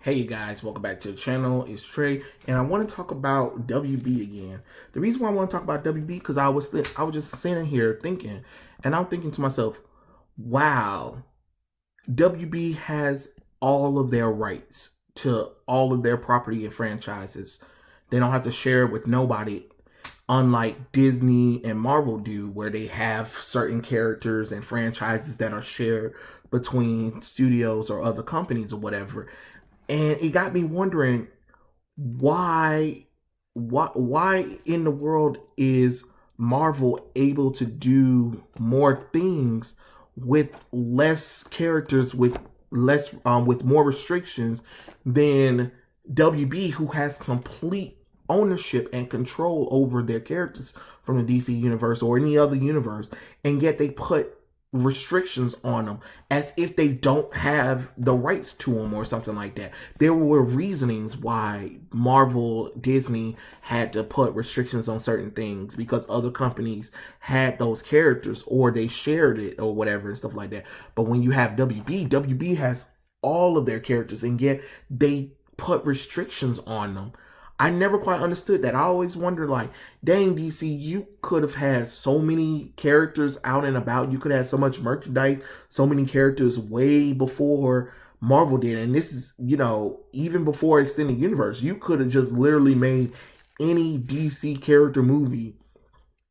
Hey guys, welcome back to the channel. It's Trey, and I want to talk about WB again. The reason why I want to talk about WB because I was just sitting here thinking, and I'm thinking to myself, wow, WB has all of their rights to all of their property and franchises. They don't have to share it with nobody, unlike Disney and Marvel do, where they have certain characters and franchises that are shared between studios or other companies or whatever. And it got me wondering why why in the world is Marvel able to do more things with less characters, with more restrictions than WB, who has complete ownership and control over their characters from the DC universe or any other universe, and yet they put restrictions on them as if they don't have the rights to them or something like that. There were reasonings why Marvel, Disney had to put restrictions on certain things because other companies had those characters or they shared it or whatever and stuff like that. But when you have WB has all of their characters, and yet they put restrictions on them. I never quite understood that. I always wondered, like, dang, DC, you could have had so many characters out and about. You could have so much merchandise, so many characters way before Marvel did. And this is, even before Extended Universe, you could have just literally made any DC character movie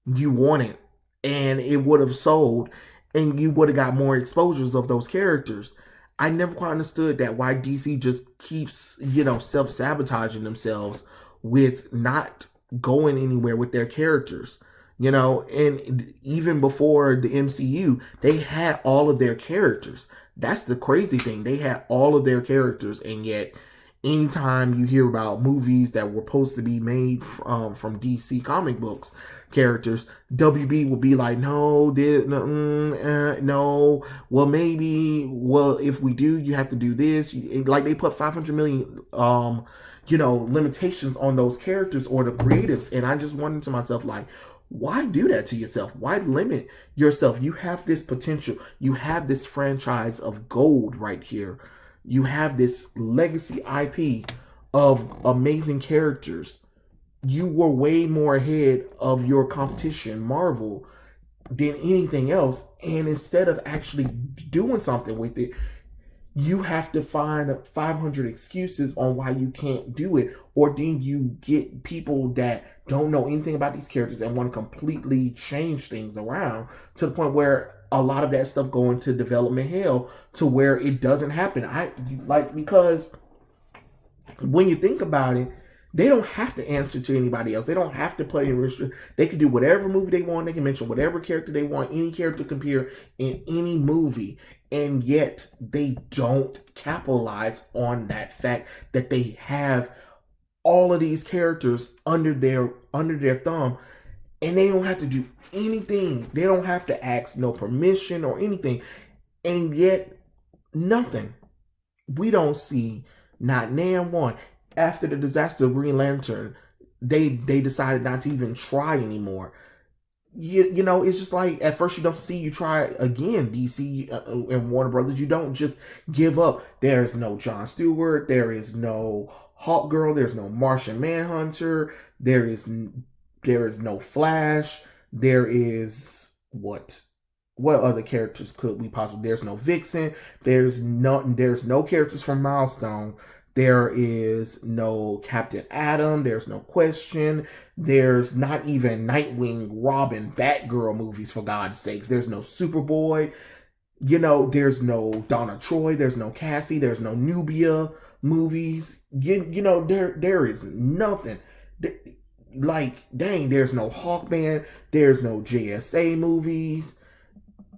you wanted, and it would have sold, and you would have got more exposures of those characters. I never quite understood that why DC just keeps, self-sabotaging themselves with not going anywhere with their characters. And even before the MCU, they had all of their characters. That's the crazy thing. They had all of their characters, and yet anytime you hear about movies that were supposed to be made from DC comic books characters, WB will be like, no, no, well, maybe, well, if we do, you have to do this. Like, they put 500 million, limitations on those characters or the creatives. And I just wondered to myself, like, why do that to yourself? Why limit yourself? You have this potential. You have this franchise of gold right here. You have this legacy IP of amazing characters. You were way more ahead of your competition, Marvel, than anything else. And instead of actually doing something with it, you have to find 500 excuses on why you can't do it. Or then you get people that don't know anything about these characters and want to completely change things around to the point where a lot of that stuff go into development hell to where it doesn't happen. Because when you think about it, they don't have to answer to anybody else. They don't have to play in restrict. They can do whatever movie they want. They can mention whatever character they want. Any character can appear in any movie. And yet they don't capitalize on that fact that they have all of these characters under their thumb, and they don't have to do anything. They don't have to ask no permission or anything. And yet nothing. We don't see not nan one. After the disaster of Green Lantern, they decided not to even try anymore. It's just like at first you don't see you try again. DC and Warner Brothers, you don't just give up. There's no Jon Stewart. There is no Hawk Girl. There's no Martian Manhunter. There is no Flash. There is what other characters could we possibly? There's no Vixen. There's no characters from Milestone. There is no Captain Atom. There's no Question. There's not even Nightwing, Robin, Batgirl movies, for God's sakes. There's no Superboy. There's no Donna Troy. There's no Cassie. There's no Nubia movies. There is nothing. Like, dang, there's no Hawkman. There's no JSA movies.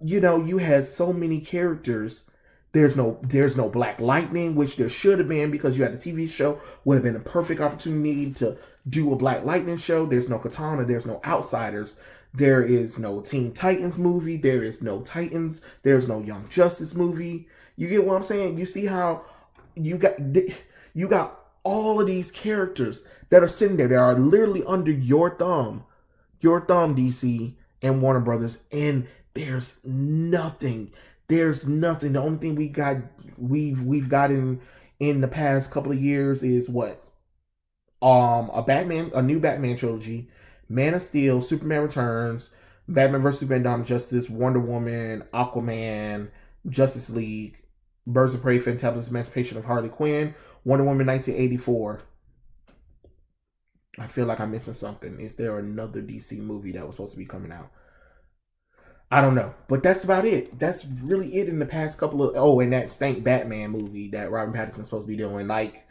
You had so many characters. There's no Black Lightning, which there should have been because you had a TV show. Would have been a perfect opportunity to do a Black Lightning show. There's no Katana. There's no Outsiders. There is no Teen Titans movie. There is no Titans. There's no Young Justice movie. You get what I'm saying? You see how you got all of these characters that are sitting there that are literally under your thumb, DC and Warner Brothers, and there's nothing. There's nothing. The only thing we've gotten in the past couple of years is what? A new Batman trilogy, Man of Steel, Superman Returns, Batman vs Superman: Dawn of Justice, Wonder Woman, Aquaman, Justice League, Birds of Prey, Fantabulous Emancipation of Harley Quinn, Wonder Woman 1984. I feel like I'm missing something. Is there another DC movie that was supposed to be coming out? I don't know, but that's about it. That's really it in the past couple of. Oh, and that stank Batman movie that Robert Pattinson's supposed to be doing. Like,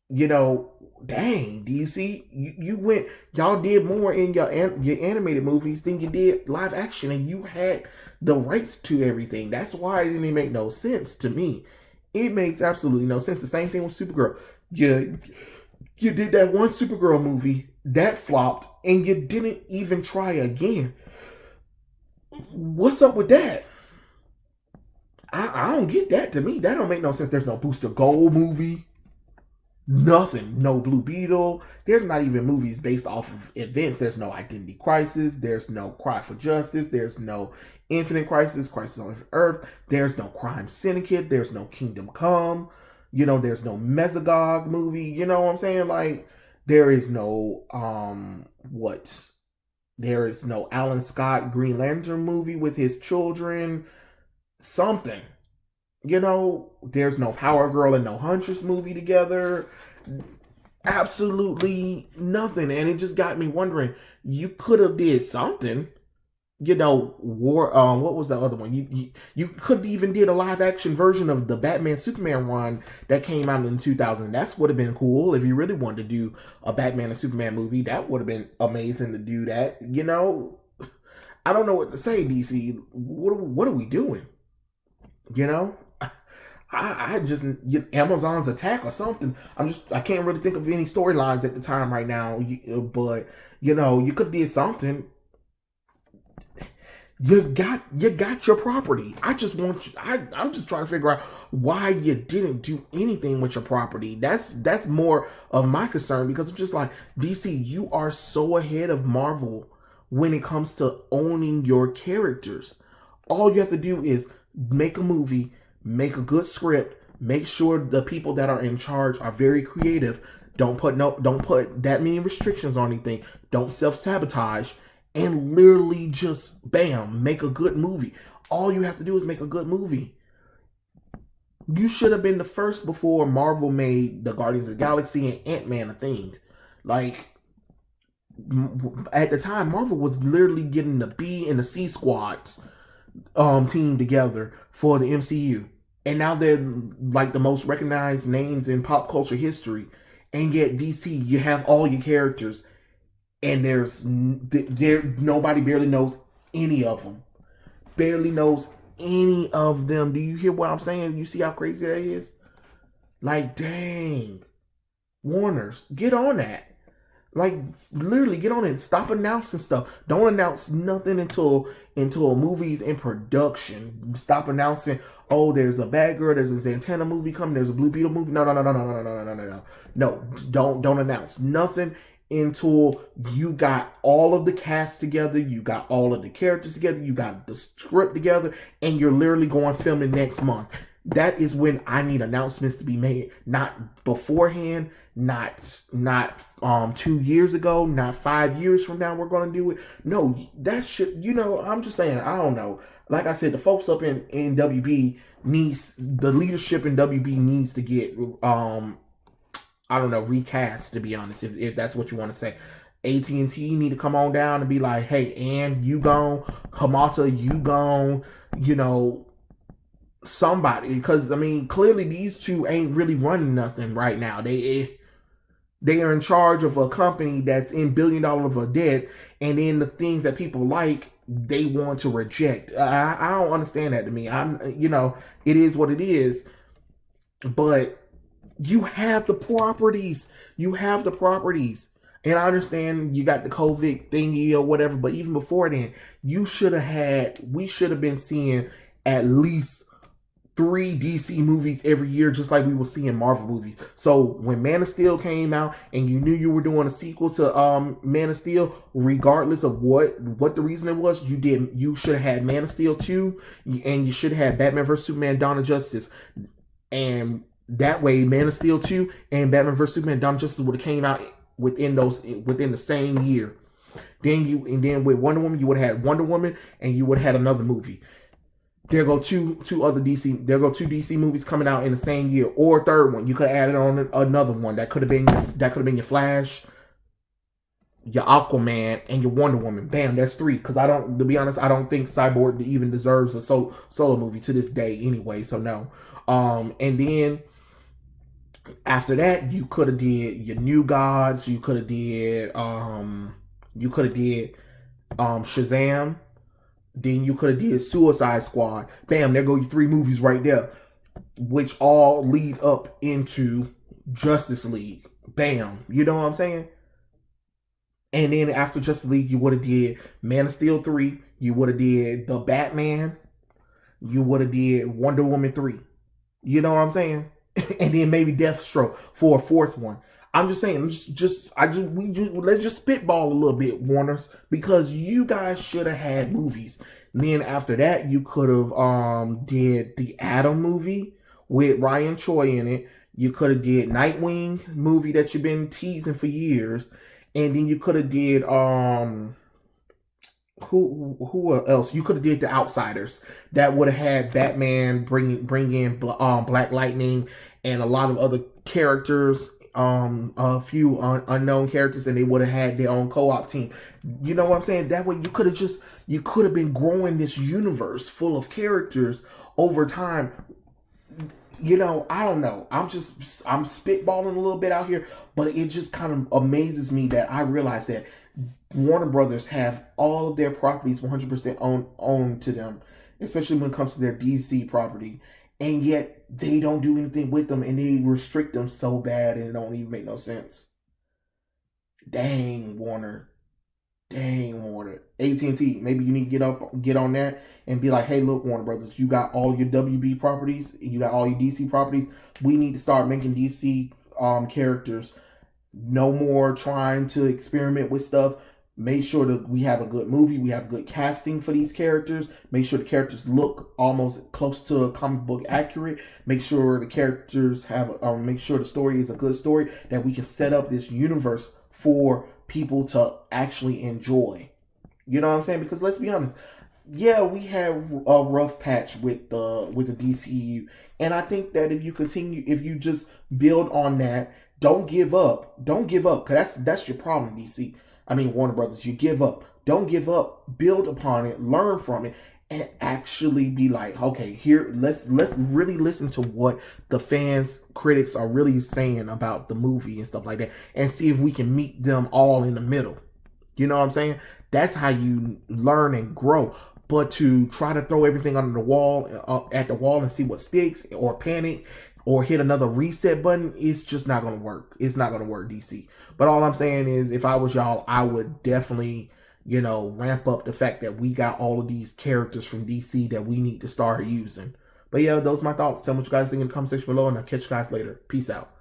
you know, dang, DC, you went, y'all did more in your animated movies than you did live action, and you had the rights to everything. That's why it didn't make no sense to me. It makes absolutely no sense. The same thing with Supergirl. You did that one Supergirl movie that flopped, and you didn't even try again. What's up with that? I don't get that. To me, that don't make no sense. There's no Booster Gold movie. Nothing. No Blue Beetle. There's not even movies based off of events. There's no Identity Crisis. There's no Cry for Justice. There's no Infinite Crisis, Crisis on Earth. There's no Crime Syndicate. There's no Kingdom Come. There's no Mesogog movie. You know what I'm saying? Like, there is no, There is no Alan Scott Green Lantern movie with his children. Something. There's no Power Girl and no Huntress movie together. Absolutely nothing. And it just got me wondering, you could have did something. What was the other one? You could even did a live action version of the Batman Superman run that came out in 2000. That's would have been cool if you really wanted to do a Batman and Superman movie. That would have been amazing to do that. I don't know what to say, DC. What are we doing? I just Amazon's attack or something. I can't really think of any storylines at the time right now. But you could did something. You got your property. I'm just trying to figure out why you didn't do anything with your property. That's more of my concern, because I'm just like, DC, you are so ahead of Marvel when it comes to owning your characters. All you have to do is make a movie, make a good script, make sure the people that are in charge are very creative. Don't put that many restrictions on anything. Don't self-sabotage. And literally just, bam, make a good movie. All you have to do is make a good movie. You should have been the first before Marvel made the Guardians of the Galaxy and Ant-Man a thing. Like, at the time, Marvel was literally getting the B and the C squads team together for the MCU. And now they're like the most recognized names in pop culture history. And yet DC, you have all your characters, and nobody barely knows any of them. Barely knows any of them. Do you hear what I'm saying? You see how crazy that is? Like, dang. Warners, get on that. Like, literally, get on it. Stop announcing stuff. Don't announce nothing until a movie's in production. Stop announcing, oh, there's a Bad Girl, there's a Zatanna movie coming, there's a Blue Beetle movie. No. No, don't announce nothing until you got all of the cast together, you got all of the characters together, you got the script together, and you're literally going filming next month. That is when I need announcements to be made. Not beforehand, not 2 years ago, not 5 years from now we're going to do it. No, that shit, I'm just saying, I don't know. Like I said, the folks up in WB the leadership in WB needs to get, I don't know, recast, to be honest, if that's what you want to say. AT&T need to come on down and be like, hey, and you gone, Hamata, you gone, somebody, because clearly these two ain't really running nothing right now. They are in charge of a company that's in $1 billion of debt, and then the things that people like, they want to reject. I don't understand that. To me, it is what it is, but you have the properties. And I understand you got the COVID thingy or whatever, but even before then, we should have been seeing at least 3 DC movies every year, just like we were seeing Marvel movies. So when Man of Steel came out and you knew you were doing a sequel to Man of Steel, regardless of what the reason it was, you should have had Man of Steel 2, and you should have had Batman vs Superman: Dawn of Justice. And That way, Man of Steel 2 and Batman vs Superman Dawn of Justice would have came out within the same year. Then with Wonder Woman, you would have had Wonder Woman, and you would have had another movie. There go two other DC. There go two DC movies coming out in the same year, or a third one. You could have added on another one that could have been your Flash, your Aquaman, and your Wonder Woman. Bam, that's three. Because to be honest, I don't think Cyborg even deserves a solo movie to this day anyway. So no. And then after that, you could have did your New Gods. You could have did Shazam. Then you could have did Suicide Squad. Bam, there go your three movies right there, which all lead up into Justice League. Bam, you know what I'm saying? And then after Justice League, you would have did Man of Steel 3. You would have did The Batman. You would have did Wonder Woman 3. You know what I'm saying? And then maybe Deathstroke for a fourth one. I'm just saying, let's just spitball a little bit, Warners, because you guys should have had movies. And then after that, you could have did the Atom movie with Ryan Choi in it. You could have did Nightwing movie that you've been teasing for years, and then you could have did who else? You could have did The Outsiders. That would have had Batman bring in Black Lightning and a lot of other characters, a few unknown characters, and they would have had their own co-op team. You know what I'm saying? That way you could have been growing this universe full of characters over time. You know, I don't know. I'm spitballing a little bit out here, but it just kind of amazes me that I realize that Warner Brothers have all of their properties 100% owned to them, especially when it comes to their DC property, and yet they don't do anything with them, and they restrict them so bad, and it don't even make no sense. Dang, Warner. Dang, Warner. AT&T, maybe you need to get on that and be like, hey, look, Warner Brothers, you got all your WB properties, you got all your DC properties. We need to start making DC characters. No more trying to experiment with stuff. Make sure that we have a good movie. We have good casting for these characters. Make sure the characters look almost close to a comic book accurate. Make sure the characters make sure the story is a good story that we can set up this universe for people to actually enjoy. You know what I'm saying? Because let's be honest, yeah, we had a rough patch with the DCU, and I think that if you just build on that, don't give up, because that's your problem, DC. I mean, Warner Brothers, you give up. Don't give up. Build upon it. Learn from it. And actually be like, okay, here, let's really listen to what the fans, critics are really saying about the movie and stuff like that, and see if we can meet them all in the middle. You know what I'm saying? That's how you learn and grow. But to try to throw everything under the wall, at the wall, and see what sticks, or panic, or hit another reset button, it's just not going to work. It's not going to work, DC. But all I'm saying is, if I was y'all, I would definitely, ramp up the fact that we got all of these characters from DC that we need to start using. But yeah, those are my thoughts. Tell me what you guys think in the comment section below, and I'll catch you guys later. Peace out.